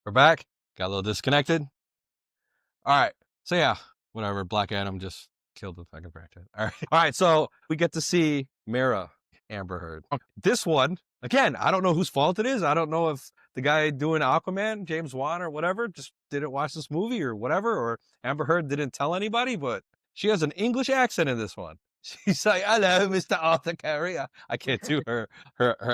We're back. Got a little disconnected. All right. So yeah, whatever. Black Adam just killed the fucking franchise. All right. All right. So we get to see Mira, Amber Heard. This one, again, I don't know whose fault it is. I don't know if the guy doing Aquaman, James Wan or whatever, just didn't watch this movie or whatever, or Amber Heard didn't tell anybody, but she has an English accent in this one. She's like, "Hello, Mr. Arthur Curry." I can't do her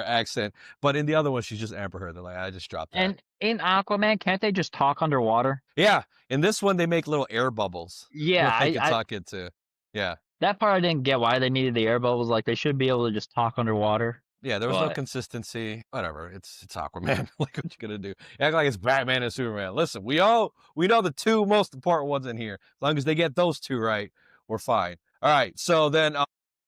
accent, but in the other one, she's just Amber Heard. They're like, I just dropped that. And in Aquaman, can't they just talk underwater? Yeah, in this one, they make little air bubbles Yeah, that they can talk into. Yeah, that part I didn't get why they needed the air bubbles. Like they should be able to just talk underwater. yeah. There was no But consistency. Whatever. It's Aquaman. Like, what you gonna do? Act like it's Batman and Superman. Listen, we know the two most important ones in here. As long as they get those two right, we're fine. All right. So then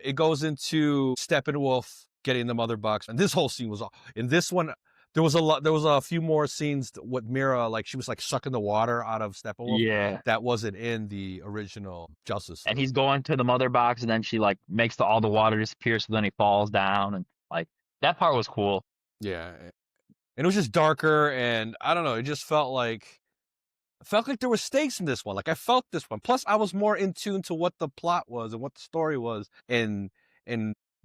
it goes into Steppenwolf getting the mother box, and this whole scene was in this one. There was a few more scenes with Mira, like she was like sucking the water out of Steppenwolf. yeah, That wasn't in the original Justice and League. he's going to the mother box, and then she like makes all the water disappear, so then he falls down, and like that part was cool. Yeah, and it was just darker, and I don't know. It just felt like there were stakes in this one. Like I felt this one. Plus, I was more in tune to what the plot was and what the story was, and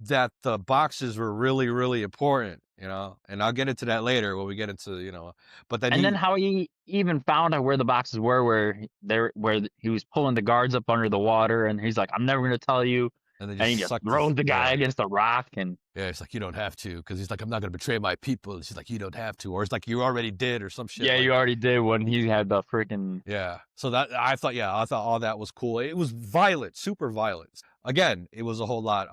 that the boxes were really, really important. And I'll get into that later when we get into. But then And then how he even found out where the boxes were, where he was pulling the guards up under the water, and he's like, "I'm never gonna tell you." and they And he just just sucked throws the guy yeah. against a rock, and Yeah, it's like, you don't have to, because he's like, I'm not going to betray my people. She's like, you don't have to. Or it's like, you already did, or some shit yeah, like you that. already did when he had the freaking. Yeah. So I thought all that was cool. It was violent, super violent. Again, it was a whole lot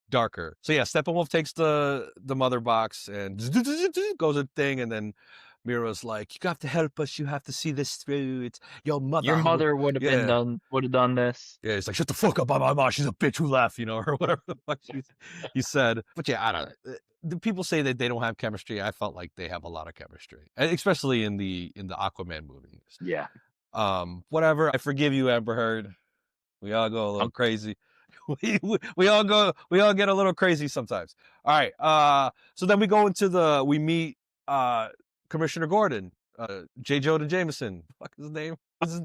darker. So yeah, Steppenwolf takes the mother box and goes a thing, and then Mira's like, you have to help us. You have to see this through. It's your mother. Your mother would have Yeah. done this. Yeah, it's like, shut the fuck up, my mom. She's a bitch who left, or whatever the fuck he said. But yeah, I don't know. The people say that they don't have chemistry. I felt like they have a lot of chemistry, especially in the Aquaman movies. Yeah. Whatever. I forgive you, Amber Heard. We all go a little Um, crazy. We all get a little crazy sometimes. All right. So then we meet Commissioner Gordon, J. Jonah Jameson. Fuck his name. What's his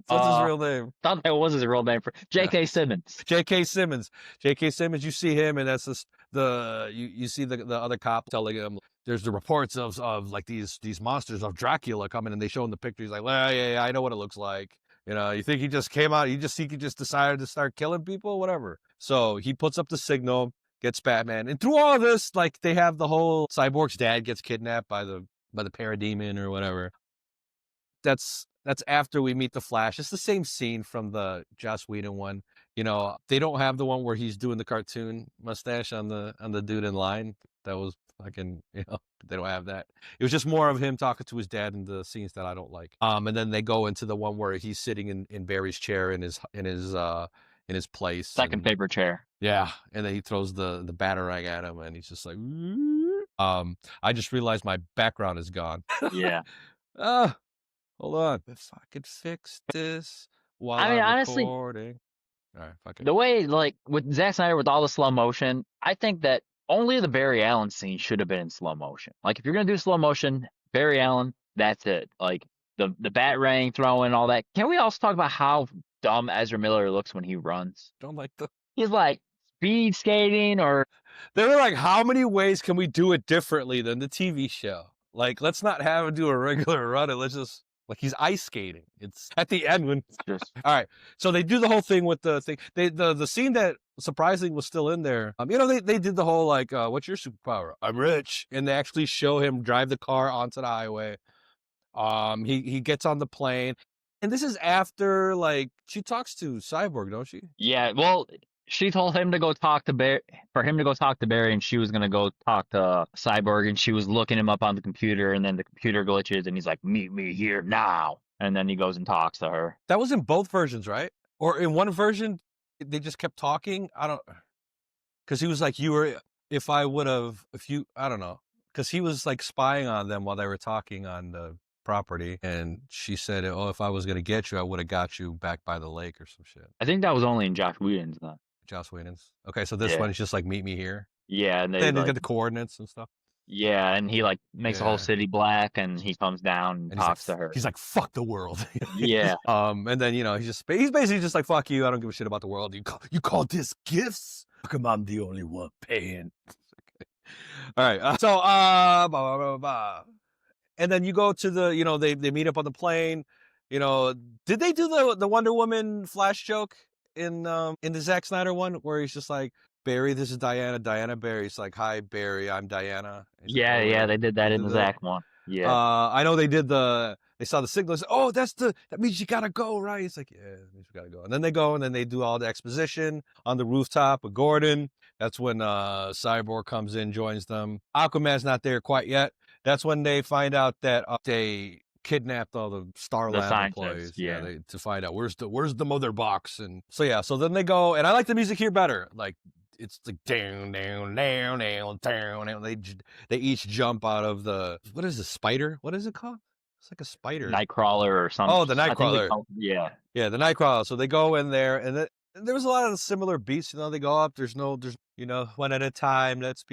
real name? Thought that was his real name for J.K. Simmons. J.K. Simmons. J.K. Simmons. You see him, and that's just you see the other cop telling him there's the reports of like these monsters of Dracula coming, and they show him the picture. He's like, well, yeah, I know what it looks like. You think he just came out? He just decided to start killing people, whatever. So he puts up the signal, gets Batman, and through all of this, like they have the whole Cyborg's dad gets kidnapped by the parademon or whatever. That's after we meet the Flash. It's the same scene from the Joss Whedon one. They don't have the one where he's doing the cartoon mustache on the dude in line. That was fucking, they don't have that. It was just more of him talking to his dad in the scenes that I don't like. And then they go into the one where he's sitting in Barry's chair in his place. Second paper chair. Yeah, and then he throws the batarang at him, and he's just like, I just realized my background is gone. Yeah. Hold on. If I could fix this while I mean, I'm honestly, recording. All right, fuck it. the way like with Zack Snyder with all the slow motion, I think that only the Barry Allen scene should have been in slow motion. Like if you're gonna do slow motion, Barry Allen, that's it. Like the batarang throwing all that. Can we also talk about how dumb Ezra Miller looks when he runs? Don't like the. He's like speed skating or They were like, how many ways can we do it differently than the TV show? Like, let's not have him do a regular run, and let's just. Like he's ice skating. It's at the end when. just All right, so they do the whole thing with the thing. The scene that surprisingly was still in there. They did the whole like, what's your superpower? I'm rich, and they actually show him drive the car onto the highway. He gets on the plane, and this is after like she talks to Cyborg, don't she? yeah. Well, she told him to go talk to Barry for him to go talk to Barry, and she was gonna go talk to Cyborg, and she was looking him up on the computer, and then the computer glitches, and he's like, "Meet me here now," and then he goes and talks to her. That was in both versions, right? Or in one version, they just kept talking. I don't, because he was like, I don't know, because he was like spying on them while they were talking on the property, and she said, "Oh, if I was gonna get you, I would have got you back by the lake or some shit." I think that was only in Josh Whedon's Joss Whedon's. Okay, so this one is just like, meet me here. Yeah, and Then they get the coordinates and stuff. Yeah, and he like makes the whole Yeah. city black, and he comes down and And talks to her. he's like, fuck the world. Yeah, And then, you know, he's basically just like, fuck you. I don't give a shit about the world. You call this gifts? How come I'm the only one paying? All right. Blah, blah, blah, blah. And then you go to the, you know, they meet up on the plane. You know, did they do the Wonder Woman Flash joke in the Zack Snyder one where he's just like, Barry, this is Diana. Diana Barry's like, hi Barry, I'm Diana. And he's like, yeah, oh yeah. really? They did They that in did the that? Zach one. Yeah, I know they saw the signals. Oh, that means you gotta go, right? It's like, yeah, that means we gotta go. And then they go and then they do all the exposition on the rooftop with Gordon. That's when Cyborg comes in, joins them. Aquaman's not there quite yet. That's when they find out that they kidnapped all the Star the Lab scientist. employees. Yeah, Yeah, to find out where's the mother box. And so yeah, so then they go, and I like the music here better. Like it's like down, down, down, down, down, down. They each jump out of the, what is the spider? What is it called? It's like a spider. Nightcrawler or some. Oh, the I think they Nightcrawler. call. Yeah, Yeah, the Nightcrawler. So they go in there, and there was a lot of similar beats. You know, they go up. There's you know, one at a time. Let's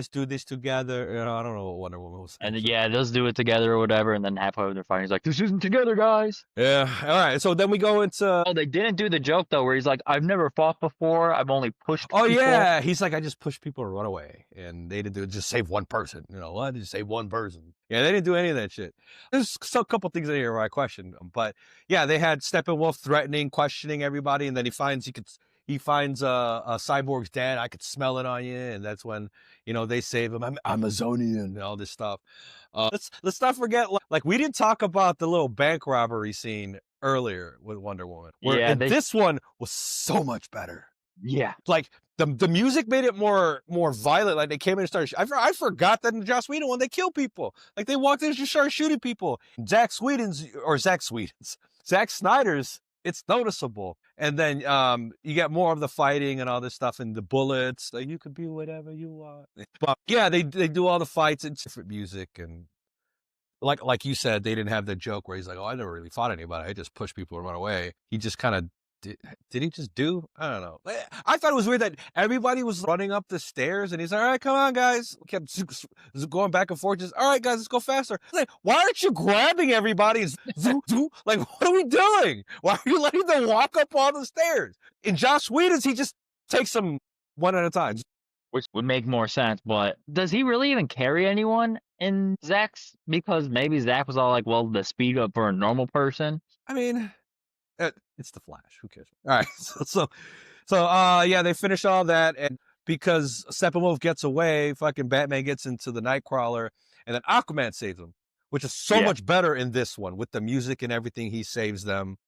do this together. You know, I don't know what Wonder Woman was and saying. yeah, let's do it together or whatever. And then halfway they're fighting, he's like, "This isn't together, guys." Yeah. All right. So then we go into. Oh, they didn't do the joke though, where he's like, "I've never fought before. I've only pushed Oh people." yeah, he's like, I just push people to run away, and they didn't do it. Just save one person. You know what? Just save one person. Yeah, they didn't do any of that shit. There's a couple things in here where I questioned them, but yeah, they had Steppenwolf threatening, questioning everybody, and then he finds a Cyborg's dad. I could smell it on you, and that's when, you know, they save him. I'm Amazonian and all this stuff. Let's not forget, like we didn't talk about the little bank robbery scene earlier with Wonder Woman, where Yeah, this one was so much better. yeah, Like the music made it more violent. Like they came in and started. I forgot that in the Joss Whedon one they kill people. Like they walked in and just started shooting people. Zack Snyder's. It's noticeable. And then you get more of the fighting and all this stuff and the bullets. Like you could be whatever you want. But yeah, they do all the fights and different music, and like you said, they didn't have the joke where he's like, oh, I never really fought anybody. I just pushed people and run away. He just kind of did he just do? I don't know. I thought it was weird that everybody was running up the stairs and he's like, all right, come on, guys. We kept going back and forth. Just, all right, guys, let's go faster. Like, why aren't you grabbing everybody? Like, what are we doing? Why are you letting them walk up all the stairs? In Joss Whedon's, he just takes them one at a time. which would make more sense. But does he really even carry anyone in Zach's? Because maybe Zach was all like, "Well, the speed up for a normal person." I mean, it's the Flash. Who cares? All right. Yeah, they finish all that, and because Steppenwolf gets away, fucking Batman gets into the Nightcrawler, and then Aquaman saves him, which is so much better in this one with the music and everything. He saves them.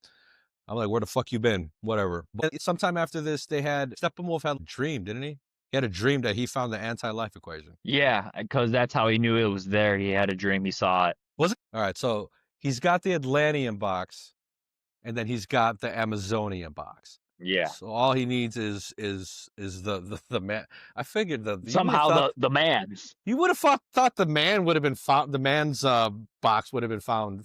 I'm like, where the fuck you been? Whatever. But sometime after this, Steppenwolf had a dream, didn't he? He had a dream that he found the anti-life equation. Yeah, because that's how he knew it was there. He had a dream. He saw it. Was it? All right. So he's got the Atlantean box, and then he's got the Amazonian box. Yeah. So all he needs is the man. I figured Somehow the man's. You would have thought the man would have been found. The man's box would have been found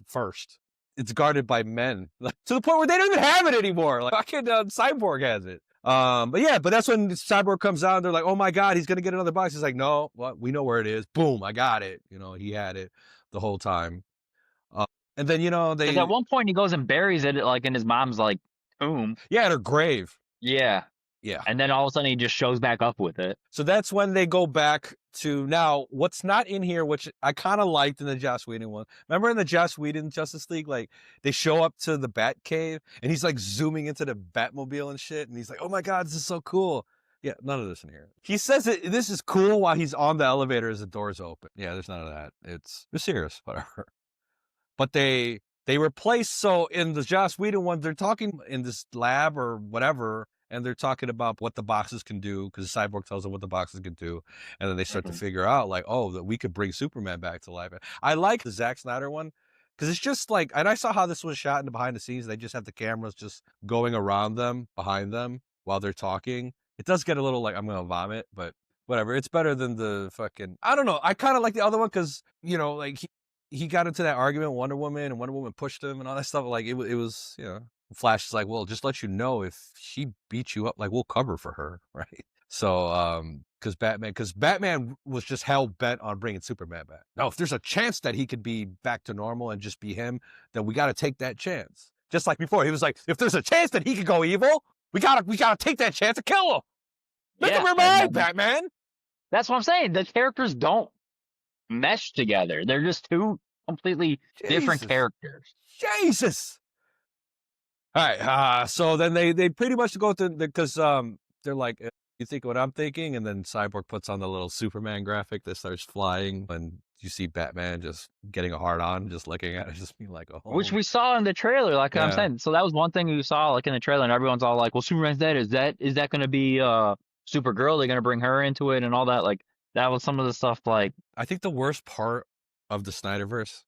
first. It's guarded by men, like, to the point where they don't even have it anymore. Like fucking Cyborg has it. But that's when Cyborg comes out and they're like, oh my god, he's gonna get another box. He's like, no, what? We know where it is. Boom, I got it. You know, he had it the whole time. And then, you know, Because at one point he goes and buries it like in his mom's like tomb. Yeah, at her grave. Yeah. Yeah. And then all of a sudden he just shows back up with it. So that's when they go back to now what's not in here, which I kind of liked in the Joss Whedon one. Remember in the Joss Whedon Justice League, like they show up to the Bat Cave and he's like zooming into the Batmobile and shit. And he's like, oh my God, this is so cool. Yeah, none of this in here. He says that this is cool while he's on the elevator as the doors open. Yeah, there's none of that. It's serious, whatever. But they replace, so in the Joss Whedon one, they're talking in this lab or whatever, and they're talking about what the boxes can do, because Cyborg tells them what the boxes can do, and then they start to figure out, like, oh, that we could bring Superman back to life. I like the Zack Snyder one, because it's just like, and I saw how this was shot in the behind the scenes, they just have the cameras just going around them, behind them, while they're talking. It does get a little like, I'm going to vomit, but whatever. It's better than the fucking, I don't know, I kind of like the other one, because, you know, like, he got into that argument with Wonder Woman, and Wonder Woman pushed him and all that stuff. Like, it was, you know, Flash is like, well, just let you know if she beats you up, like, we'll cover for her, right? So, because Batman was just hell bent on bringing Superman back. Now, if there's a chance that he could be back to normal and just be him, then we got to take that chance. Just like before, he was like, if there's a chance that he could go evil, we gotta take that chance to kill him. Make him remind Batman. That's what I'm saying. The characters don't mesh together. They're just two completely different characters. Jesus. All right. So then they pretty much go to because they're like, you think what I'm thinking, and then Cyborg puts on the little Superman graphic that starts flying, and you see Batman just getting a hard on, just looking at it, just being like, oh. Which we saw in the trailer, like I'm saying. So that was one thing we saw, like in the trailer, and everyone's all like, "Well, Superman's dead. Is that going to be Supergirl? They're going to bring her into it and all that." Like that was some of the stuff. Like I think the worst part of the Snyderverse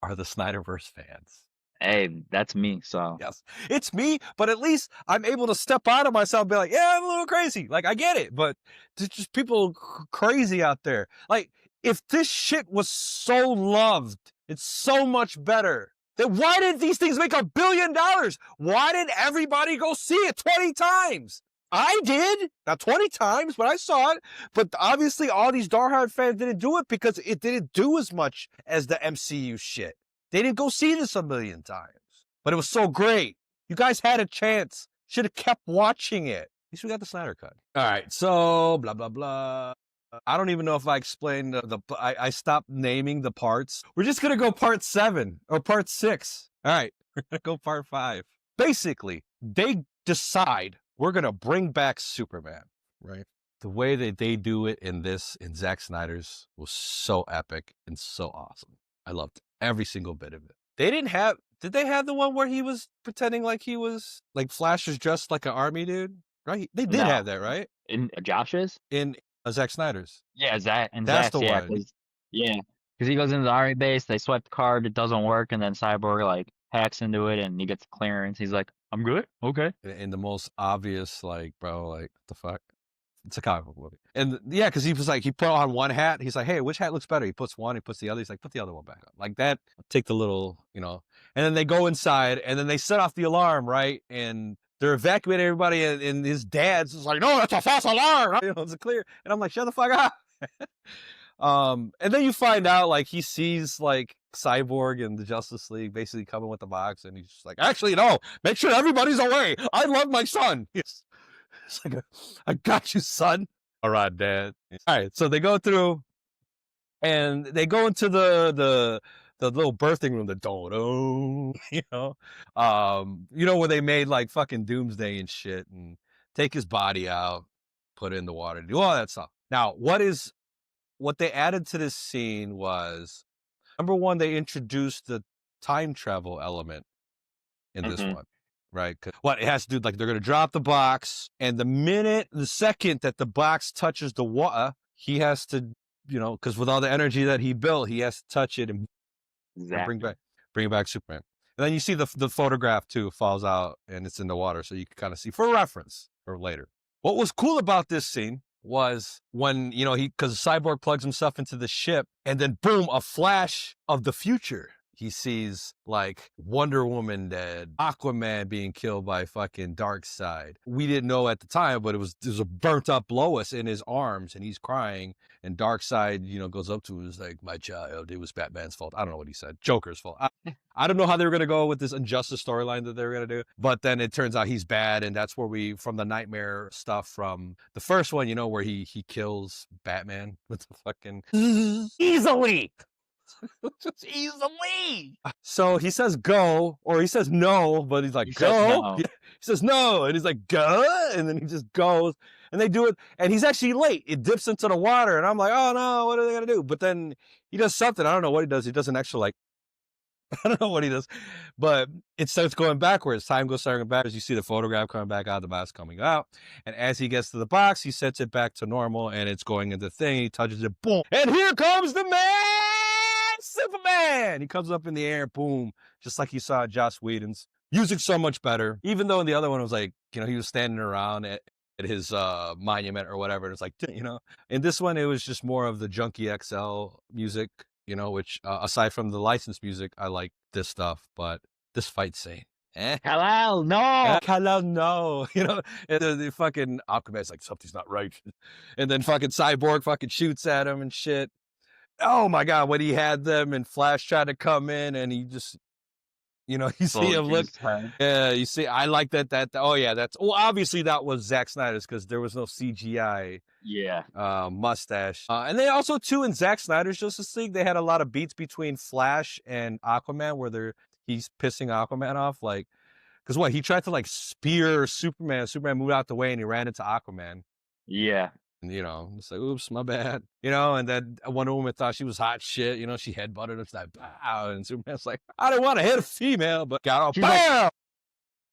are the Snyderverse fans. Hey, that's me. So yes, it's me, but at least I'm able to step out of myself and be like, yeah, I'm a little crazy. Like I get it, but there's just people crazy out there. Like if this shit was so loved, it's so much better. Then why did these things make $1 billion? Why did everybody go see it 20 times? I did, not 20 times, but I saw it. But obviously all these diehard fans didn't do it because it didn't do as much as the MCU shit. They didn't go see this 1 million times, but it was so great. You guys had a chance. Should have kept watching it. At least we got the Snyder Cut. All right, so blah, blah, blah. I don't even know if I explained I stopped naming the parts. We're just going to go part 7 or part 6. All right, we're going to go part 5. Basically, they decide we're going to bring back Superman, right? The way that they do it in Zack Snyder's was so epic and so awesome. I loved every single bit of it. Did they have the one where he was pretending like he was, like Flash is dressed like an army dude? Right? They did have that, right? In Josh's? In Zack Snyder's. Yeah, Zach. And that's Zach's, the one. Yeah. Because he goes into the army base, they swipe the card, it doesn't work, and then Cyborg like hacks into it and he gets clearance. He's like, I'm good? Okay. In the most obvious, like, bro, like, what the fuck? It's a comic book movie. And yeah, because he was like, he put on one hat. He's like, hey, which hat looks better? He puts one, he puts the other. He's like, put the other one back on. Like that, take the little, and then they go inside and then they set off the alarm, right? And they're evacuating everybody. And his dad's just like, no, that's a false alarm. It's a clear. And I'm like, shut the fuck up. And then you find out like he sees like Cyborg and the Justice League basically coming with the box. And he's just like, actually, no, make sure everybody's away. I love my son. It's like, I got you, son. All right, Dad. All right, so they go through, and they go into the little birthing room, the dodo, where they made like fucking Doomsday and shit, and take his body out, put it in the water, do all that stuff. Now, what they added to this scene was, number one, they introduced the time travel element in this one. Right? What it has to do, like they're going to drop the box, and the second that the box touches the water, he has to, because with all the energy that he built, he has to touch it and bring back Superman. And then you see the photograph too falls out, and it's in the water, so you can kind of see for reference for later. What was cool about this scene was when because Cyborg plugs himself into the ship, and then boom, a flash of the future. He sees like Wonder Woman dead, Aquaman being killed by fucking Darkseid. We didn't know at the time, but there's a burnt up Lois in his arms, and he's crying. And Darkseid, goes up to him and is like, "My child, it was Batman's fault." I don't know what he said. Joker's fault. I don't know how they were gonna go with this Injustice storyline that they were gonna do, but then it turns out he's bad, and that's where from the nightmare stuff from the first one, where he kills Batman with the fucking easily. Just easily. So he says go, or he says no, but he's like, go. No. He says no, and he's like, go, and then he just goes, and they do it, and he's actually late. It dips into the water, and I'm like, oh no, what are they gonna do? But then he does something. I don't know what he does. He does an extra, like, I don't know what he does, but it starts going backwards. Time goes starting backwards. You see the photograph coming back out, the box coming out, and as he gets to the box, he sets it back to normal, and it's going into the thing. He touches it, boom, and here comes the man. Superman! He comes up in the air, boom, just like you saw Joss Whedon's. Music so much better. Even though in the other one it was like, he was standing around at his monument or whatever. And it's like, In this one, it was just more of the Junkie XL music, which aside from the licensed music, I like this stuff. But this fight scene, Eh? Hello, no. Hello, no. You know, and the fucking Aquaman's like, something's not right. And then fucking Cyborg fucking shoots at him and shit. Oh my God, when he had them and Flash tried to come in and he just, you know, you see Slowly him look. his head. Yeah, you see, I like that. Oh yeah, that's, well, obviously that was Zack Snyder's because there was no CGI Yeah. mustache. And they also too in Zack Snyder's Justice League, they had a lot of beats between Flash and Aquaman where he's pissing Aquaman off, like, because what he tried to like spear Superman. Superman moved out the way and he ran into Aquaman. Yeah. And, you know, it's like, oops, my bad. You know, and then Wonder Woman thought she was hot shit. You know, she headbutted him. She's like, bow. And Superman's like, I didn't want to hit a female, but got off. She's like, Bam!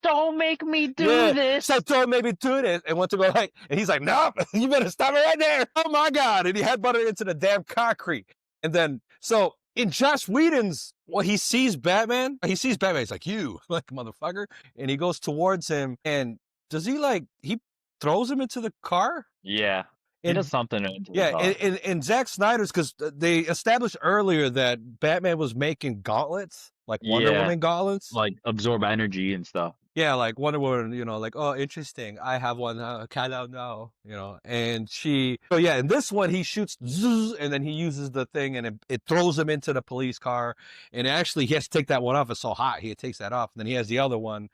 don't make me do this. So don't make me do this. And went to go like, and he's like, nope, you better stop it right there. Oh my God. And he headbutted into the damn concrete. And then, so in Joss Whedon's, well, he sees Batman. He's like, you, like, motherfucker. And he goes towards him. And does he like, he throws him into the car? Yeah. He And does something into the yeah, car. in Zack Snyder's, because they established earlier that Batman was making gauntlets, like Wonder Yeah. Woman gauntlets. Like absorb energy and stuff. Yeah, like Wonder Woman, you know, like, oh, interesting. I have one. I don't know, you know. And so yeah, in this one, he shoots, zzz, and then he uses the thing, and it throws him into the police car. And actually, he has to take that one off. It's so hot. He takes that off. And then he has the other one.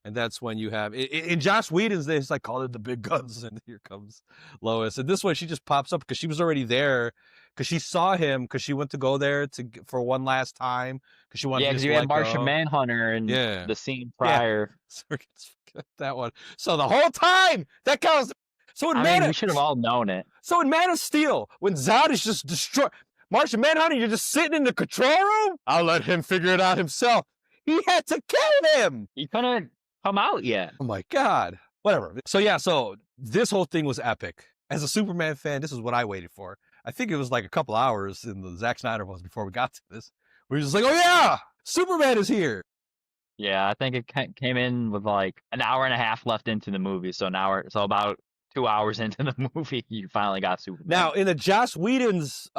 And that's when you have, in Joss Whedon's, they just like call it the big guns. And here comes Lois. And this one, she just pops up because she was already there. Because she saw him, because she went to go there for one last time. Because she wanted Yeah, to because just you had let Martian go. Manhunter in Yeah. the scene prior. That one. So the whole time that counts. So in I mean, we should have all known it. So in Man of Steel, when Zod is just destroyed, Martian Manhunter, you're just sitting in the control room. I'll let him figure it out himself. He had to kill him. He couldn't come out yet. Oh my God. Whatever. So yeah. So this whole thing was epic. As a Superman fan, this is what I waited for. I think it was like a couple hours in the Zack Snyder ones before we got to this. We were just like, oh yeah, Superman is here. Yeah, I think it came in with like an hour and a half left into the movie. So about 2 hours into the movie, you finally got Superman. Now, in the Joss Whedon's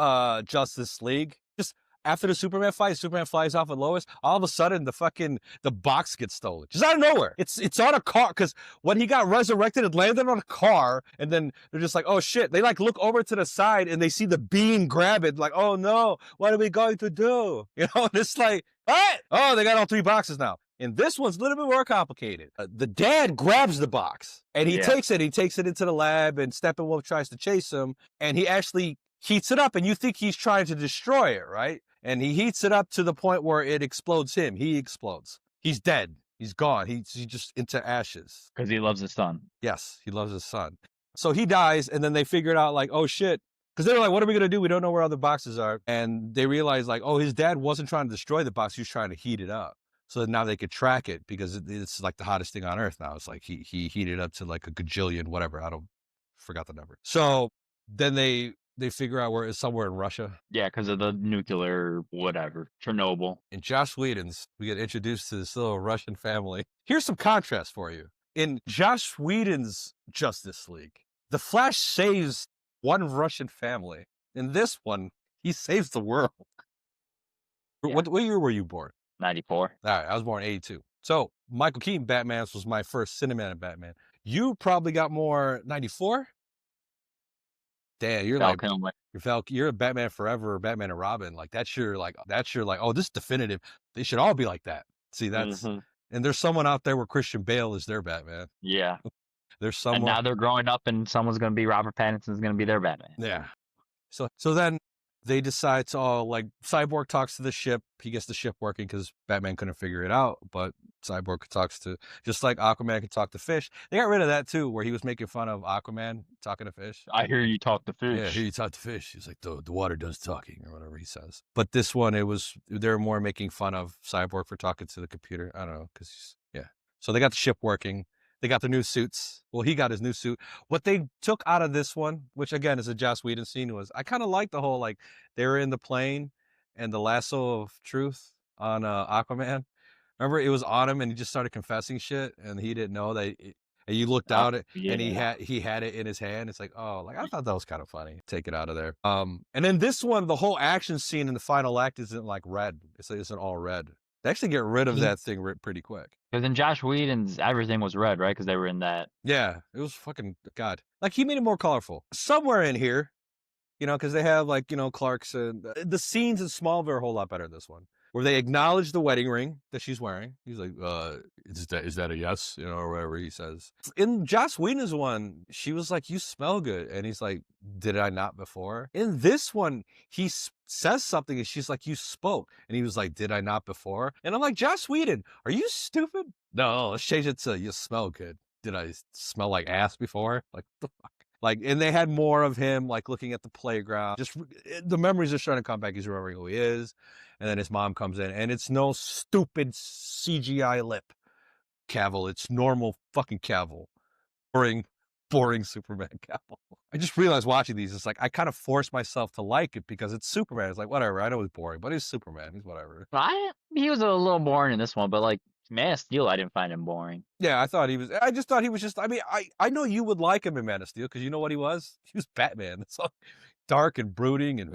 Justice League, just after the Superman fight, Superman flies off with Lois. All of a sudden, the box gets stolen, just out of nowhere. It's on a car, because when he got resurrected, it landed on a car, and then they're just like, oh shit. They like look over to the side and they see the being grab it, like, oh no, what are we going to do? You know, and it's like, what? Oh, they got all 3 boxes now. And this one's a little bit more complicated. The dad grabs the box and he takes it into the lab, and Steppenwolf tries to chase him, and he actually heats it up, and you think he's trying to destroy it, right? And he heats it up to the point where it explodes him. He explodes. He's dead. He's gone. He's just into ashes. Because he loves his son. Yes, he loves his son. So he dies, and then they figured out like, oh shit. Because they were like, what are we going to do? We don't know where other boxes are. And they realized like, oh, his dad wasn't trying to destroy the box. He was trying to heat it up. So now they could track it, because it's like the hottest thing on earth now. It's like he heated up to like a gajillion, whatever. Forgot the number. So then they figure out where it's somewhere in Russia. Yeah, because of the nuclear whatever, Chernobyl. In Joss Whedon's, we get introduced to this little Russian family. Here's some contrast for you. In Joss Whedon's Justice League, the Flash saves one Russian family. In this one, he saves the world. Yeah. What year were you born? 94. All right, I was born in 82. So Michael Keaton Batman's was my first cinematic Batman. You probably got more 94? Damn, you're like you're a Batman Forever or Batman and Robin. Like that's your oh, this is definitive. They should all be like that. See, that's and there's someone out there where Christian Bale is their Batman. Yeah. There's someone, and now they're growing up, and someone's gonna be Robert Pattinson's gonna be their Batman. Yeah. So then they decide to like Cyborg talks to the ship. He gets the ship working because Batman couldn't figure it out, but Cyborg talks to, just like Aquaman could talk to fish. They got rid of that too, where he was making fun of Aquaman talking to fish. I hear you talk to fish. Yeah, I hear you talk to fish. He's like, the water does talking, or whatever he says. But this one, they're more making fun of Cyborg for talking to the computer. I don't know, because so they got the ship working. They got the new suits. Well, he got his new suit. What they took out of this one, which again is a Joss Whedon scene, was I kind of like the whole, like, they were in the plane and the lasso of truth on Aquaman. Remember, it was on him and he just started confessing shit, and he didn't know that. And you looked out and he had it in his hand. It's like, oh, like I thought that was kind of funny. Take it out of there. And then this one, the whole action scene in the final act isn't like red. It isn't all red. They actually get rid of that thing pretty quick. Because in Josh Whedon's, everything was red, right? Because they were in that. Yeah, it was fucking God. Like he made it more colorful. Somewhere in here, because they have like Clark's the scenes in Smallville are a whole lot better than this one, where they acknowledge the wedding ring that she's wearing. He's like, is that a yes? Or whatever he says. In Joss Whedon's one, she was like, you smell good. And he's like, did I not before? In this one, he says something and she's like, you spoke. And he was like, did I not before? And I'm like, Joss Whedon, are you stupid? No, let's change it to you smell good. Did I smell like ass before? Like, the fuck? Like, and they had more of him, like, looking at the playground. Just the memories are starting to come back. He's remembering who he is. And then his mom comes in, and it's no stupid CGI lip Cavill. It's normal fucking Cavill. Boring Superman Cavill. I just realized watching these, it's like, I kind of forced myself to like it because it's Superman. It's like, whatever. I know he's boring, but he's Superman. He's whatever. He was a little boring in this one, but like Man of Steel, I didn't find him boring. Yeah, I just thought he was just, I mean, I know you would like him in Man of Steel because you know what he was? He was Batman. It's all dark and brooding and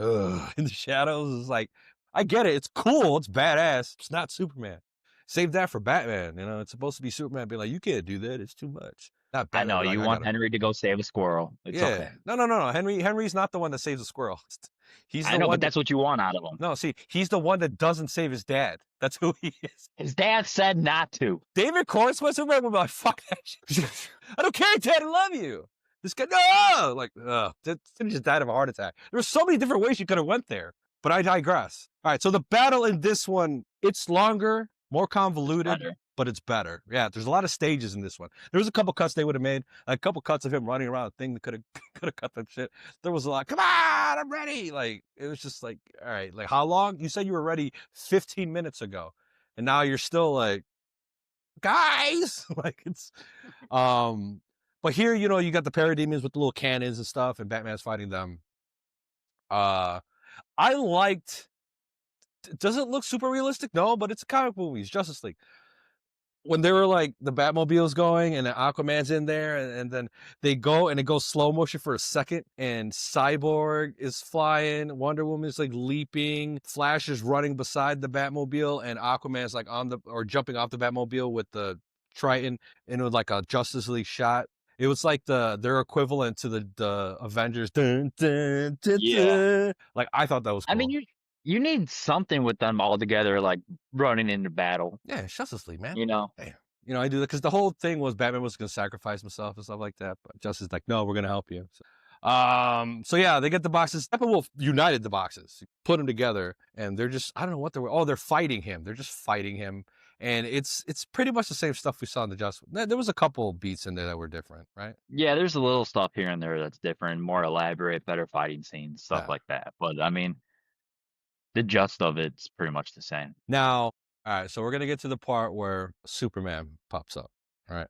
in the shadows. It's like, I get it. It's cool. It's badass. It's not Superman. Save that for Batman. It's supposed to be Superman being like, you can't do that. It's too much. Not Batman. I know, like, you want Henry to go save a squirrel. It's okay. No. Henry's not the one that saves a squirrel. He's the I know, one but that's what you want out of him. No, see, he's the one that doesn't save his dad. That's who he is. His dad said not to. David Corns was a rebel. Like, fuck that shit. I don't care, Dad. I love you. This guy, no, like, he just died of a heart attack. There were so many different ways you could have went there, but I digress. All right, so the battle in this one, it's longer, more convoluted, but it's better. Yeah, there's a lot of stages in this one. There was a couple cuts they would have made, a couple cuts of him running around a thing that could have cut that shit. There was a lot, come on, I'm ready. Like, it was just like, all right, like, how long? You said you were ready 15 minutes ago, and now you're still like, guys, like, it's, but here, you got the parademons with the little cannons and stuff, and Batman's fighting them. I liked, does it look super realistic? No, but it's a comic movies, Justice League. When they were like the Batmobile's going and the Aquaman's in there, and then they go and it goes slow motion for a second, and Cyborg is flying, Wonder Woman's like leaping, Flash is running beside the Batmobile, and Aquaman's like jumping off the Batmobile with the Triton, and it was like a Justice League shot. It was like their equivalent to the Avengers. Dun, dun, dun, Yeah. Like, I thought that was cool. I mean, you need something with them all together, like running into battle. Yeah, it's Justice League, man. Hey. I do that because the whole thing was Batman was going to sacrifice himself and stuff like that. But Justice is like, no, we're going to help you. So yeah, they get the boxes. Steppenwolf united the boxes, put them together, and they're just, I don't know what they're fighting him. They're just fighting him. And it's pretty much the same stuff we saw in the Justice. There was a couple beats in there that were different, right? Yeah, there's a little stuff here and there that's different, more elaborate, better fighting scenes, stuff like that. But I mean, the gist of it's pretty much the same. Now, all right, so we're going to get to the part where Superman pops up. All right.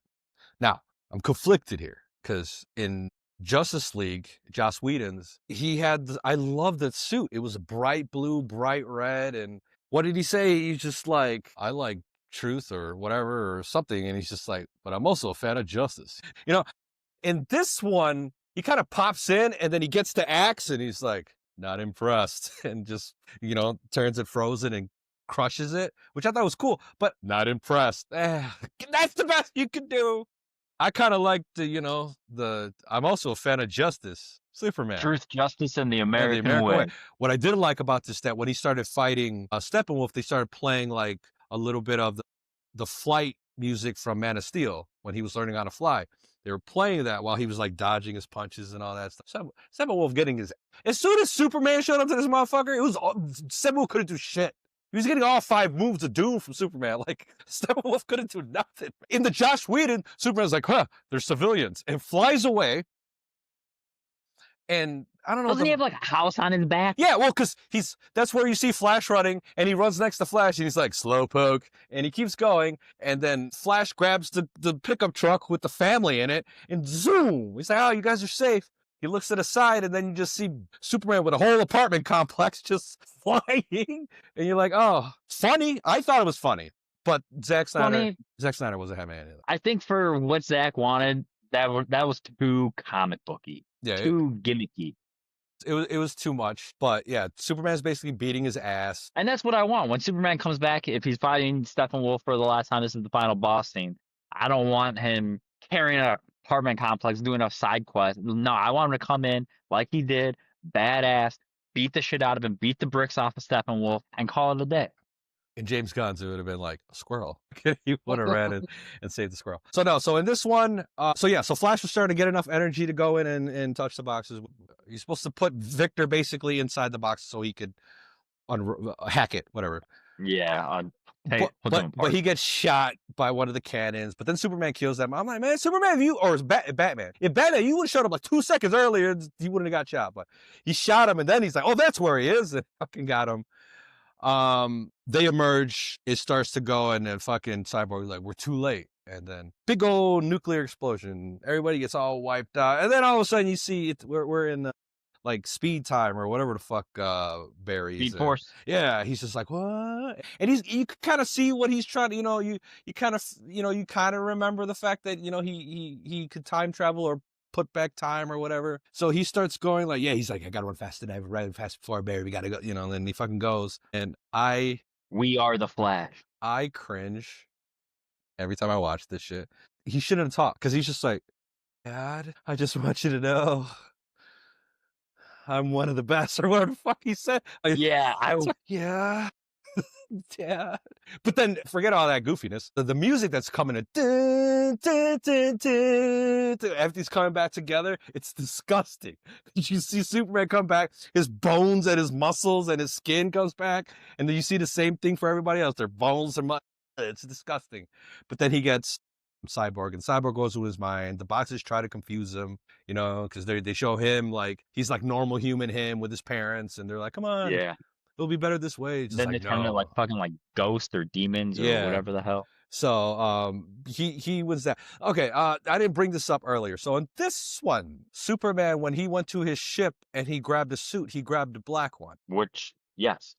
Now, I'm conflicted here because in Justice League, Joss Whedon's, he had, I love that suit. It was bright blue, bright red. And what did he say? He's just like, I like truth or whatever or something. And he's just like, but I'm also a fan of justice. In this one, he kind of pops in and then he gets to Axe and he's like, not impressed, and just, turns it frozen and crushes it, which I thought was cool, but not impressed. That's the best you can do. I kind of like I'm also a fan of justice, Superman. Truth, justice, and the American way. What I didn't like about this, that when he started fighting Steppenwolf, they started playing like a little bit of the flight music from Man of Steel when he was learning how to fly. They were playing that while he was like dodging his punches and all that stuff. Steppenwolf getting as soon as Superman showed up to this motherfucker, Steppenwolf couldn't do shit. He was getting all 5 moves of doom from Superman. Like, Steppenwolf couldn't do nothing. In the Josh Whedon, Superman's like, they're civilians, and flies away. And I don't know. Doesn't he have like a house on his back? Yeah, well, because that's where you see Flash running, and he runs next to Flash, and he's like, slowpoke, and he keeps going, and then Flash grabs the pickup truck with the family in it, and zoom! He's like, oh, you guys are safe. He looks to the side, and then you just see Superman with a whole apartment complex just flying, and you're like, oh, funny. I thought it was funny, but Zack Snyder wasn't having any of that. I think for what Zack wanted, that was too comic booky, too gimmicky. it was too much. But yeah, Superman's basically beating his ass. And that's what I want. When Superman comes back, if he's fighting Steppenwolf for the last time, this is the final boss scene. I don't want him carrying an apartment complex, doing a side quest. No, I want him to come in like he did, badass, beat the shit out of him, beat the bricks off of Steppenwolf, and call it a day. In James Gunn's, it would have been like a squirrel. He would have ran in and saved the squirrel. So no, so in this one, so Flash was starting to get enough energy to go in and touch the boxes. You're supposed to put Victor basically inside the box so he could hack it, whatever. Yeah, But he gets shot by one of the cannons. But then Superman kills them. I'm like, man, Superman, or Batman. If Batman, you would have showed up like 2 seconds earlier, he wouldn't have got shot. But he shot him, and then he's like, oh, that's where he is, and fucking got him. They emerge, it starts to go, and then fucking Cyborg's like, we're too late. And then big old nuclear explosion. Everybody gets all wiped out. And then all of a sudden you see we're in like speed time or whatever the fuck Barry's Speed Force. Yeah, he's just like, what? And you kind of see what he's trying to, you kind of remember the fact that, he could time travel or put back time or whatever. So he starts going like, yeah, he's like, I gotta run fast today, run fast before Barry, we gotta go, and then he fucking goes. And We are the Flash. I cringe every time I watch this shit. He shouldn't have talked, because he's just like, God, I just want you to know I'm one of the best, or whatever the fuck he said. Yeah, Yeah. Yeah. But then forget all that goofiness. The music that's coming in, dun, dun, dun, dun, dun, everything's coming back together. It's disgusting. You see Superman come back, his bones and his muscles and his skin comes back, and then you see the same thing for everybody else. Their bones and it's disgusting. But then he gets Cyborg, and Cyborg goes to his mind. The boxes try to confuse him, because they show him like he's like normal human him with his parents, and they're like, come on, yeah. it'll be better this way. Just Then like, they turn into like fucking like ghosts or demons or whatever the hell. So he was that. Okay, I didn't bring this up earlier. So in this one, Superman, when he went to his ship and he grabbed a suit, he grabbed the black one. Which, yes.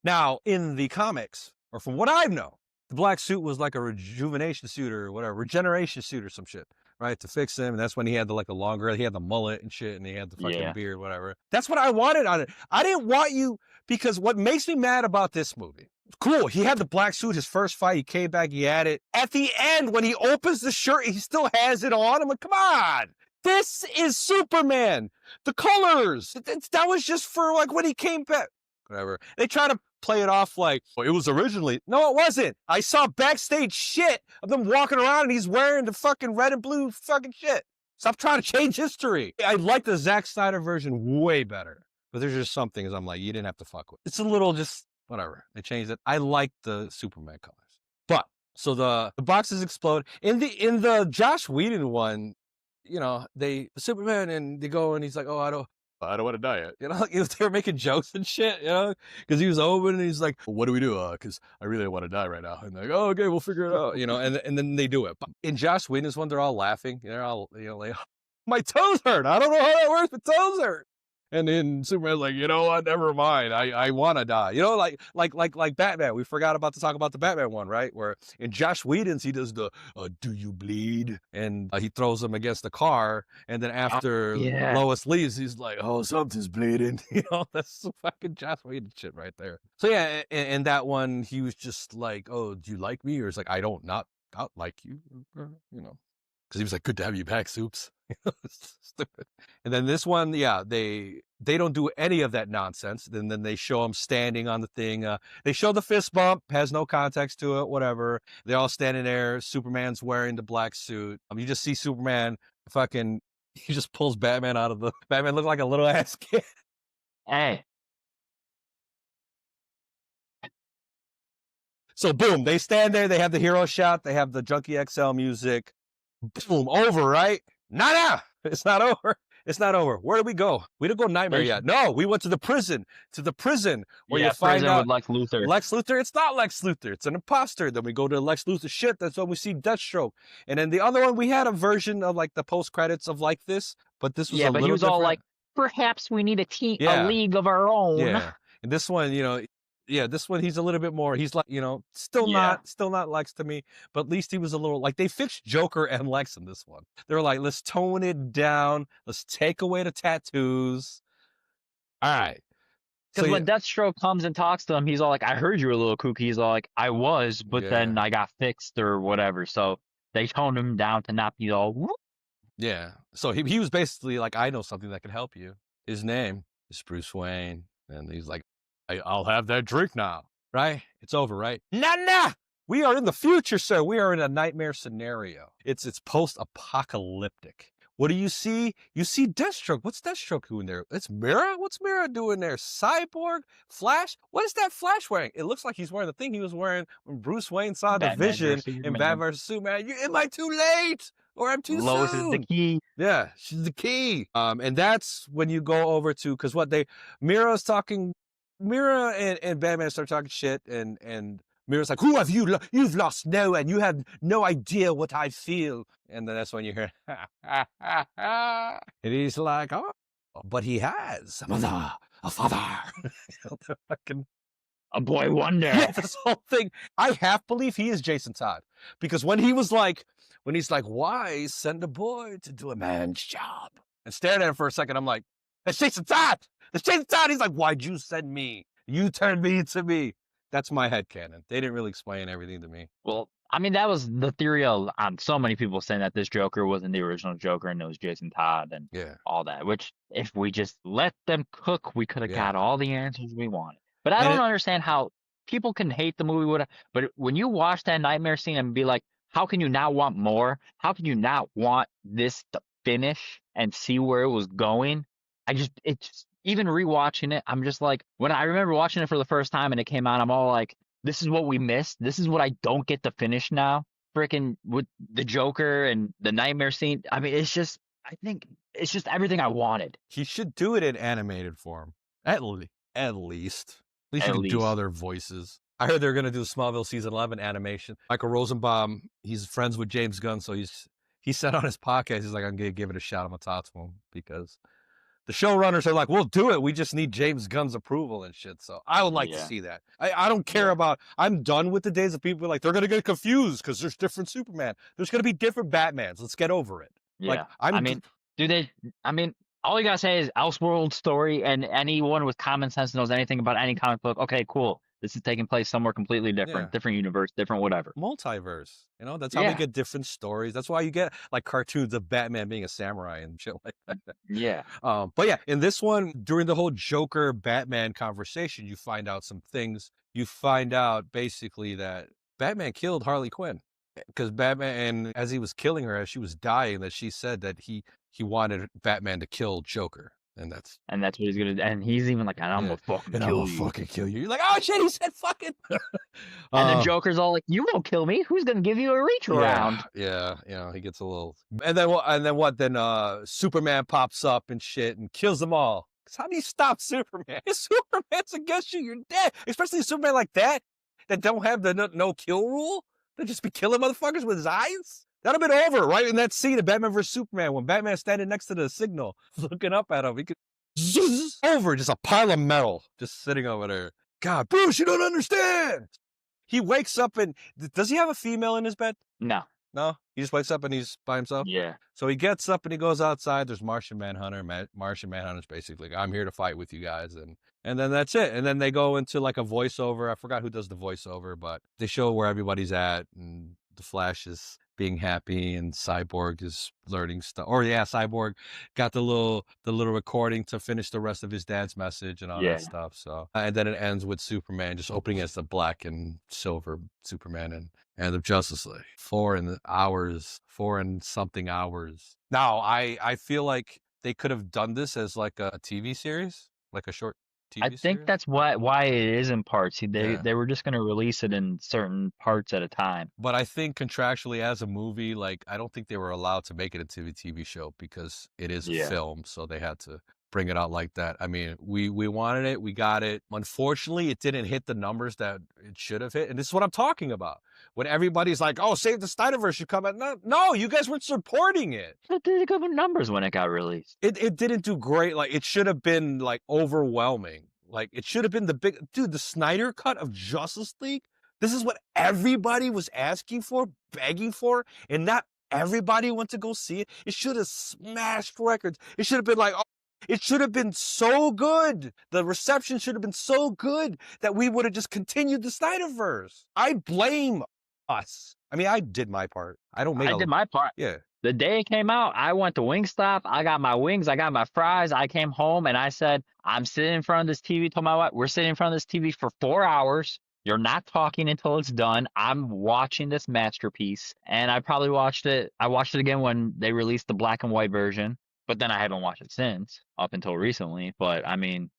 Now in the comics, or from what I know, the black suit was like a rejuvenation suit or whatever, regeneration suit or some shit, right? To fix him. And that's when he had he had the mullet and shit, and he had the fucking beard, whatever. That's what I wanted on it. I didn't want you, because what makes me mad about this movie, cool, he had the black suit, his first fight, he came back, he had it. At the end, when he opens the shirt, he still has it on. I'm like, come on. This is Superman. The colors. That was just for like when he came back. Whatever. They try to play it off like, well, it was originally. No, it wasn't. I saw backstage shit of them walking around and he's wearing the fucking red and blue fucking shit. Stop trying to change history. I like the Zack Snyder version way better. But there's just some things I'm like, you didn't have to fuck with. It's a little just whatever. They changed it. I like the Superman colors. But so the boxes explode. In the Josh Whedon one, the Superman, and they go and he's like, oh, I don't want to die yet. They were making jokes and shit, because he was open and he's like, well, what do we do? Because I really want to die right now. And they're like, oh, okay, we'll figure it out, and then they do it. But in Josh Whedon's one, they're all laughing. They're all, like, my toes hurt. I don't know how that works, but toes hurt. And then Superman's like, you know what? Never mind. I want to die. Like Batman. We forgot to talk about the Batman one, right? Where in Josh Whedon's, he does the, do you bleed? And he throws him against the car. And then after Lois leaves, he's like, oh, something's bleeding. That's fucking Josh Whedon shit right there. So yeah, in that one, he was just like, oh, do you like me? Or it's like, I don't not like you, because he was like, good to have you back, Soups. Stupid. And then this one, they don't do any of that nonsense. Then they show him standing on the thing. They show the fist bump, has no context to it, whatever. They're all standing there. Superman's wearing the black suit. You just see Superman he just pulls Batman out of the, Batman looks like a little ass kid. Hey. So boom, they stand there. They have the hero shot. They have the Junkie XL music. Boom, over, right? Nah, it's not over. It's not over. Where did we go? We didn't go Nightmare yet. No, we went to the prison. Where you find out with Lex Luthor. Lex Luthor. It's not Lex Luthor. It's an imposter. Then we go to Lex Luthor shit. That's when we see Deathstroke. And then the other one, we had a version of like the post credits of like this, but this was but he was different. All like, perhaps we need a league of our own. Yeah. And this one, this one, he's a little bit more, he's like, still not Lex to me, but at least he was a little, like, they fixed Joker and Lex in this one. They're like, let's tone it down. Let's take away the tattoos. All right. So Because yeah, when Deathstroke comes and talks to him, he's all like, "I heard you were a little kooky." He's all like, "I was, but yeah, then I got fixed or whatever." So they toned him down to not be all. Whoop. yeah. So he was basically like, I know something that can help you. His name is Bruce Wayne, and he's like, I'll have that drink now. Right? It's over, right? Nah, nah. We are in the future, sir. We are in a nightmare scenario. It's post-apocalyptic. What do you see? You see Deathstroke. What's Deathstroke doing there? It's Mira? What's Mira doing there? Cyborg? Flash? What is that Flash wearing? It looks like he's wearing the thing he was wearing when Bruce Wayne saw the Batman Vision versus in Batman Superman. vs. Superman. Am I too late? Or I'm too Lois is the soon? key. Yeah, she's the key. And that's when you go over to, because Mira's talking, Mira and Batman start talking shit, and Mira's like, "Who have you? You've lost no, and you have no idea what I feel." And then that's when you hear, and he's like, "Oh, but he has a father." The fucking A boy wonder. yeah, this whole thing. I half believe he is Jason Todd, because when he's like, "Why send a boy to do a man's job?" and stared at him for a second, I'm like, "That's Jason Todd. That's Jason Todd." He's like, "Why'd you send me? You turned me into me." That's my headcanon. They didn't really explain everything to me. Well, I mean, that was the theory of so many people saying that this Joker wasn't the original Joker and it was Jason Todd and Yeah, all that. Which, if we just let them cook, we could have yeah, got all the answers we wanted. But I and don't it, understand how people can hate the movie. But when you watch that nightmare scene and be like, how can you not want more? How can you not want this to finish and see where it was going? It's even rewatching it. I'm just like, when I remember watching it for the first time and it came out, I'm all like, this is what we missed. This is what I don't get to finish now. Freaking with the Joker and the nightmare scene. I mean, I think it's just everything I wanted, he should do it in animated form, at at least. At least you at can do least. other voices. I heard they're gonna do Smallville season 11 animation. Michael Rosenbaum, he's friends with James Gunn, so he said on his podcast, he's like, "I'm gonna give it a shot." I'm gonna talk to him because the showrunners are like, "We'll do it. We just need James Gunn's approval and shit." So I would like to Yeah. see that. I don't care Yeah. about. I'm done with the days of people like they're gonna get confused because there's different Superman. There's gonna be different Batmans. Let's get over it. Like Yeah. I mean, do they, I mean, all you gotta say is Elseworld story, and anyone with common sense knows anything about any comic book. Okay, cool. This is taking place somewhere completely yeah. different, different universe, different whatever. Multiverse. That's how we Yeah. get different stories. That's why you get like cartoons of Batman being a samurai and shit like that. Yeah. But yeah, in this one, during the whole Joker Batman conversation, you find out some things. You find out basically that Batman killed Harley Quinn because Batman, and as he was killing her, as she was dying, that she said that he wanted Batman to kill Joker, and that's And that's what he's gonna do. And he's even like, I'm yeah, gonna fucking and I'm kill gonna you. fucking kill you. You're like, oh shit, he said fucking. And the uh, Joker's all like, you won't kill me. Who's gonna give you a reach around? Yeah, he gets a little, and then what? And then what? Then Superman pops up and shit and kills them all. 'Cause how do you stop Superman? If Superman's against you, you're dead. Especially a Superman like that don't have the no kill rule. They just be killing motherfuckers with his eyes. That'd have been over right in that scene of Batman vs Superman when Batman's standing next to the signal, looking up at him. He could over just a pile of metal just sitting over there. God, Bruce, you don't understand. He wakes up and does he have a female in his bed? No. No, he just wakes up and he's by himself. Yeah. So he gets up and he goes outside. There's Martian Manhunter. Martian Manhunter's basically like, I'm here to fight with you guys, and then that's it. And then they go into like a voiceover. I forgot who does the voiceover, but they show where everybody's at, and the Flash is being happy, and Cyborg is learning stuff. Or yeah, Cyborg got the little recording to finish the rest of his dad's message and all Yeah. that stuff. So and then it ends with Superman just opening as the black and silver Superman and the Justice League. 4 and something hours. Now I feel like they could have done this as like a TV series, like a short I TV think series. that's why it is in parts. Yeah. They were just gonna release it in certain parts at a time. But I think contractually as a movie, like I don't think they were allowed to make it into a TV show because it is a Yeah. film, so they had to bring it out like that. I mean, we wanted it, we got it. Unfortunately, it didn't hit the numbers that it should have hit. And this is what I'm talking about. When everybody's like, "Oh, Save the Snyderverse should come out." No, you guys weren't supporting it. But did good numbers when it got released. It didn't do great. Like it should have been like overwhelming. Like it should have been the big dude, the Snyder cut of Justice League. This is what everybody was asking for, begging for, and not everybody went to go see it. It should have smashed records. It should have been like, oh, It should have been so good. The reception should have been so good that we would have just continued the Snyderverse. I blame us. I mean, I did my part. I don't make I a did my part. yeah. The day it came out, I went to Wingstop. I got my wings. I got my fries. I came home and I said, I'm sitting in front of this TV. Told my wife, we're sitting in front of this TV for 4 hours. You're not talking until it's done. I'm watching this masterpiece. And I probably watched it. I watched it again when they released the black and white version, but then I haven't watched it since up until recently. But I mean,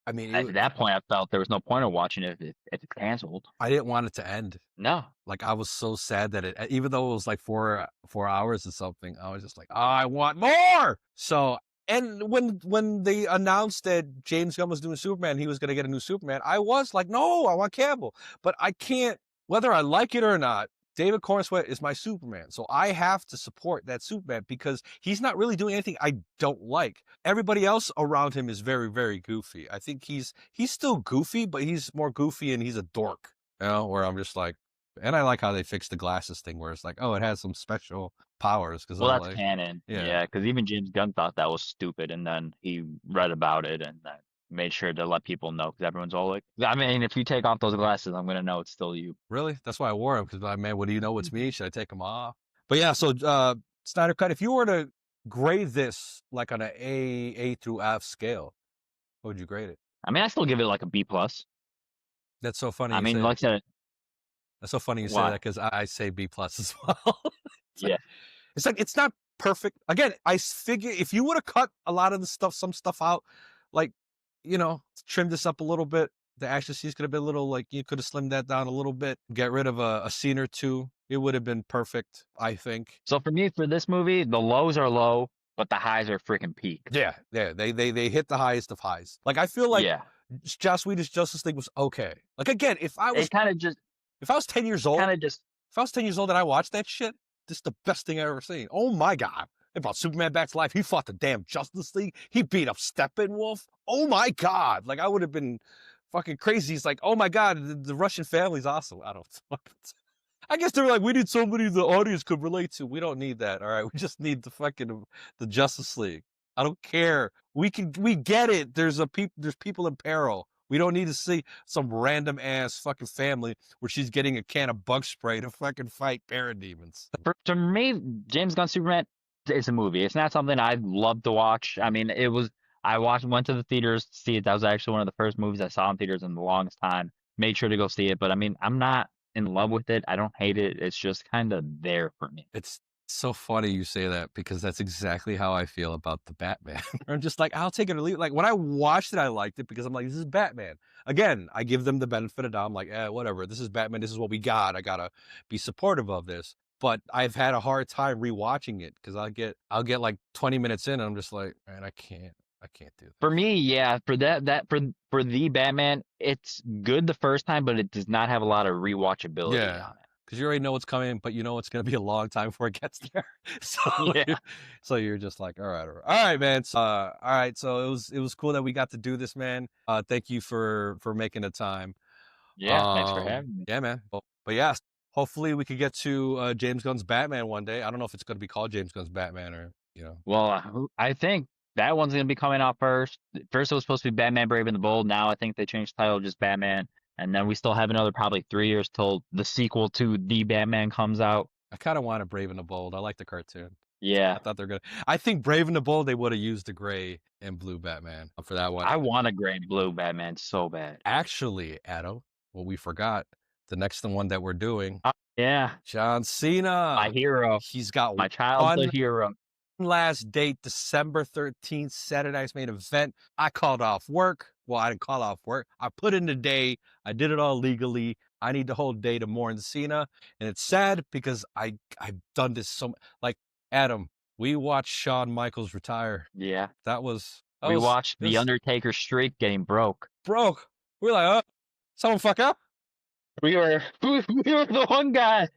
I mean, at that point, I felt there was no point of watching it if it's canceled. I didn't want it to end. No. Like I was so sad that it, even though it was like 4 hours or something, I was just like, oh, I want more. So, and when they announced that James Gunn was doing Superman, he was going to get a new Superman, I was like, no, I want Campbell. But I can't, whether I like it or not, David Cornsweet is my Superman. So I have to support that Superman because he's not really doing anything I don't like. Everybody else around him is very, very goofy. I think he's still goofy, but he's more goofy and he's a dork. You know, where I'm just like, and I like how they fixed the glasses thing where it's like, oh, it has some special powers. Cause Well, I'm that's like, canon. yeah. Yeah, because even James Gunn thought that was stupid, and then he read about it and then made sure to let people know because everyone's all like, I mean, if you take off those glasses, I'm gonna know it's still you. Really? That's why I wore them. Cause like, man, what do you know? It's me. Should I take them off? But yeah, so, Snyder Cut, if you were to grade this like on A through F scale, what would you grade it? I mean, I still give it like a B plus. That's so funny. I You mean, say like I said, That's so funny you say why? that because I say B plus as well. Yeah. It's like it's not perfect. Again, I figure if you would have cut a lot of the stuff, some stuff out, like trim this up a little bit, the action scenes could have been a little like you could have slimmed that down a little bit, get rid of a scene or two. It would have been perfect, I think. So for me, for this movie, the lows are low, but the highs are freaking peak. Yeah, they hit the highest of highs. Like I feel like Yeah. Joss Whedon's Justice League was okay. Like again, if I was It kind of just, 10 years old, kind of just, if I was 10 years old and I watched that shit, this is the best thing I've ever seen. Oh my God. They brought Superman back to life. He fought the damn Justice League. He beat up Steppenwolf. Oh my God. Like I would have been fucking crazy. It's like, oh my God, the Russian family's awesome. I don't I guess they were like, we need somebody the audience could relate to. We don't need that. All right. We just need the Justice League. I don't care. We get it. There's people in peril. We don't need to see some random ass fucking family where she's getting a can of bug spray to fucking fight parademons. to me, James Gunn Superman is a movie. It's not something I'd love to watch. I mean, went to the theaters to see it. That was actually one of the first movies I saw in theaters in the longest time. Made sure to go see it. But I mean, I'm not in love with it. I don't hate it. It's just kind of there for me. It's so funny you say that because that's exactly how I feel about the Batman. I'm just like, I'll take it or leave it. Like when I watched it, I liked it because I'm like, this is Batman. Again, I give them the benefit of doubt. I'm like, whatever. This is Batman. This is what we got. I gotta be supportive of this. But I've had a hard time rewatching it because I'll get like 20 minutes in and I'm just like, man, I can't do that. For me, yeah, for for the Batman, it's good the first time, but it does not have a lot of rewatchability Yeah. on it. Because you already know what's coming, but you know it's going to be a long time before it gets there. So, Yeah. so you're just like, all right, man. So, all right. So it was cool that we got to do this, man. Thank you for making the time. Yeah, thanks for having me. Yeah, man. But yeah, hopefully we could get to James Gunn's Batman one day. I don't know if it's going to be called James Gunn's Batman or Well, I think that one's gonna be coming out first. First, it was supposed to be Batman: Brave and the Bold. Now, I think they changed the title to just Batman. And then we still have another probably 3 years till the sequel to The Batman comes out. I kind of want a Brave and the Bold. I like the cartoon. Yeah. I thought they're gonna. I think Brave and the Bold they would have used the gray and blue Batman for that one. I want a gray and blue Batman so bad. Actually, Adam, what we forgot, the next one that we're doing, Yeah. John Cena, My hero. He's got My childhood hero. last date, December 13th, Saturday night's main event. I called off work. Well, I didn't call off work. I put in the day. I did it all legally. I need the whole day to mourn Cena. And it's sad because I've done this like Adam, we watched Shawn Michaels retire. Yeah. We watched The Undertaker streak getting broke. Broke. We were like, oh, someone fuck up? We were the one guy.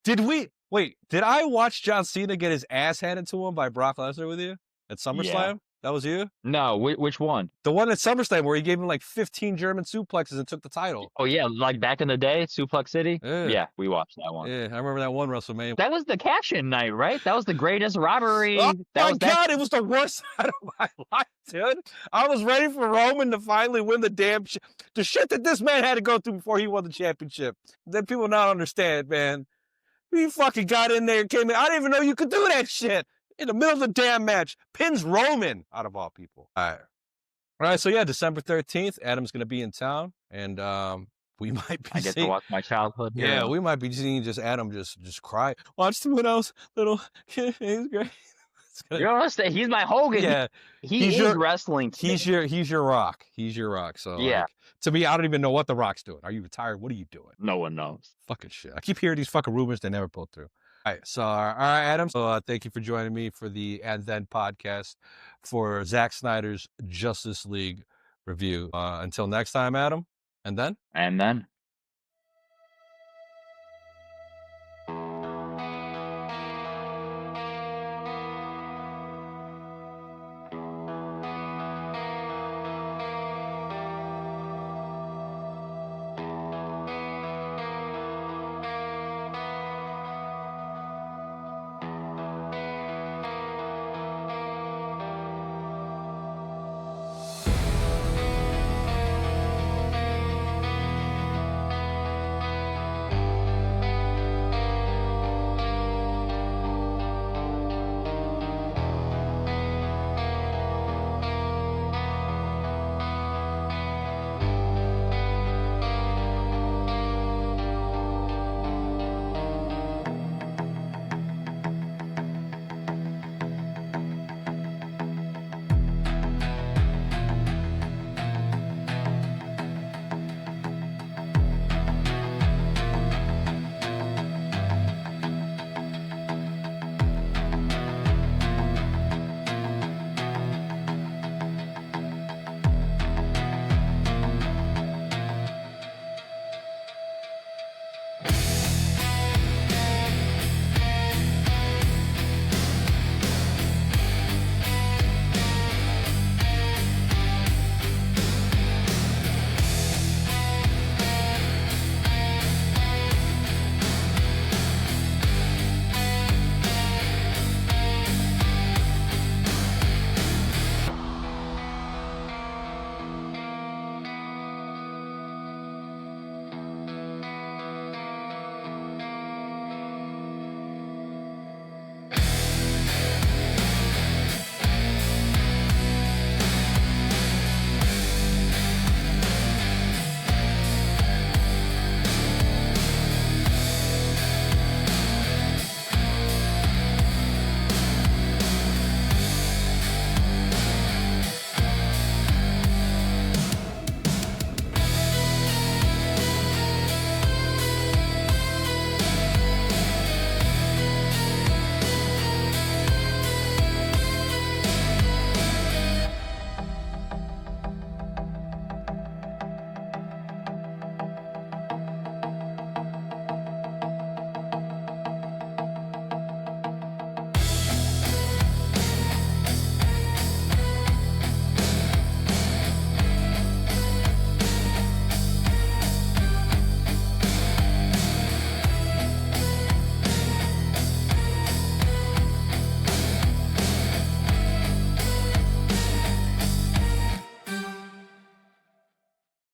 Did I watch John Cena get his ass handed to him by Brock Lesnar with you at SummerSlam? Yeah. That was you? No, which one? The one at SummerSlam where he gave him like 15 German suplexes and took the title. Oh yeah, like back in the day, Suplex City. Yeah. Yeah, we watched that one. Yeah, I remember that one WrestleMania. That was the cash-in night, right? That was the greatest robbery. Oh that my was God, it was the worst night of my life, dude. I was ready for Roman to finally win the damn shit. The shit that this man had to go through before he won the championship. That people not understand, man. He fucking got in there and came in. I didn't even know you could do that shit. In the middle of the damn match. Pins Roman, out of all people. All right, so yeah, December 13th, Adam's going to be in town, and we might be I get to seeing... watch my childhood Yeah, hero. we might be seeing just Adam just cry. Watch him when I was little. He's great. You don't understand. He's my Hogan. Yeah, he is wrestling. He's your Rock. He's your Rock. So yeah, like, to me, I don't even know what the Rock's doing. Are you retired? What are you doing? No one knows. Fucking shit. I keep hearing these fucking rumors. They never pull through. All right, so all right, Adam. So thank you for joining me for the And Then podcast for Zack Snyder's Justice League review. Until next time, Adam. And then.